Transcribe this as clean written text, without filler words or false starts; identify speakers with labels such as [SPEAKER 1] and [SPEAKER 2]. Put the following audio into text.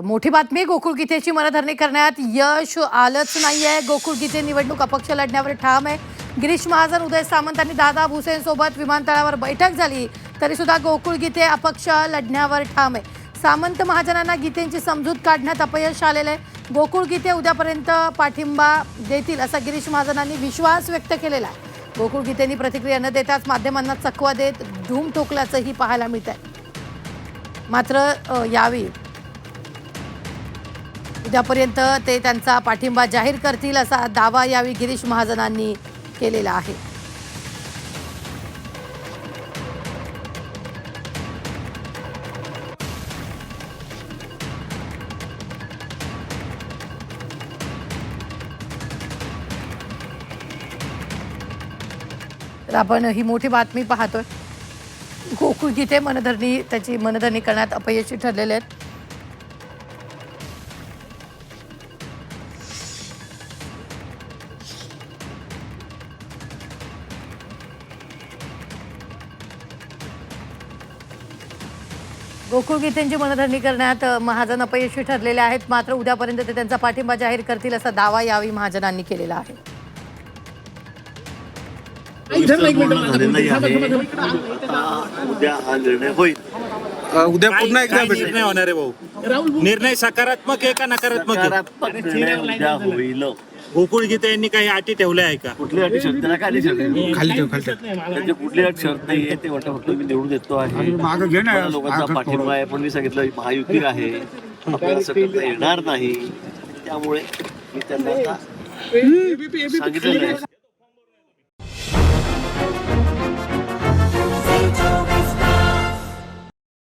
[SPEAKER 1] मोठी बातमी, गोकुळ गीतेची मनधरणी करण्यात यश आलंच नाहीये. गोकुळ गीते निवडणूक अपक्ष लढण्यावर ठाम आहे. गिरीश महाजन, उदय सामंत आणि दादा भुसेंसोबत विमानतळावर बैठक झाली, तरी सुद्धा गोकुळ गीते अपक्ष लढण्यावर ठाम आहे. सामंत महाजनांना गीतेंची समजूत काढण्यात अपयश आलेलं आहे. गोकुळ गीते उद्यापर्यंत पाठिंबा देतील असा गिरीश महाजनांनी विश्वास व्यक्त केलेला आहे. गोकुळ गीतेंनी प्रतिक्रिया न देताच माध्यमांना चकवा देत धूम ठोकल्याचंही पाहायला मिळत आहे. मात्र यावेळी उद्यापर्यंत ते त्यांचा पाठिंबा जाहीर करतील असा दावा यावेळी गिरीश महाजनांनी केलेला आहे. तर आपण ही मोठी बातमी पाहतोय. गोकुळ गीते त्याची मनधरणी करण्यात अपयशी ठरलेले आहेत. गोकुळ गीतेंची मनधरणी करण्यात महाजन अपयशी ठरलेले आहेत. मात्र उद्यापर्यंत ते त्यांचा पाठिंबा जाहीर करतील असा दावा यावेळी महाजनांनी केलेला आहे.
[SPEAKER 2] उद्या हा निर्णय होईल.
[SPEAKER 3] उद्या पुन्हा एकदा
[SPEAKER 4] निर्णय होणार आहे भाऊ. निर्णय सकारात्मक आहे का नकारात्मक आहे?
[SPEAKER 2] सकारात्मक निर्णय उद्या होईल.
[SPEAKER 4] गोकुळ गीते यांनी काही अटी ठेवल्या आहे का?
[SPEAKER 2] कुठली अटी शर्त त्याला काय शर्त आहे?
[SPEAKER 3] खाली ठेव
[SPEAKER 2] त्याची कुठली अट शर्त नाही आहे. ते वाटतं फक्त मी निवडून देतो आहे, मला लोकांचा पाठिंबा आहे. पण मी सांगितलं महायुती आहे, आपल्याला असं करता येणार नाही. त्यामुळे मी त्यांना आता सांगितलेलं आहे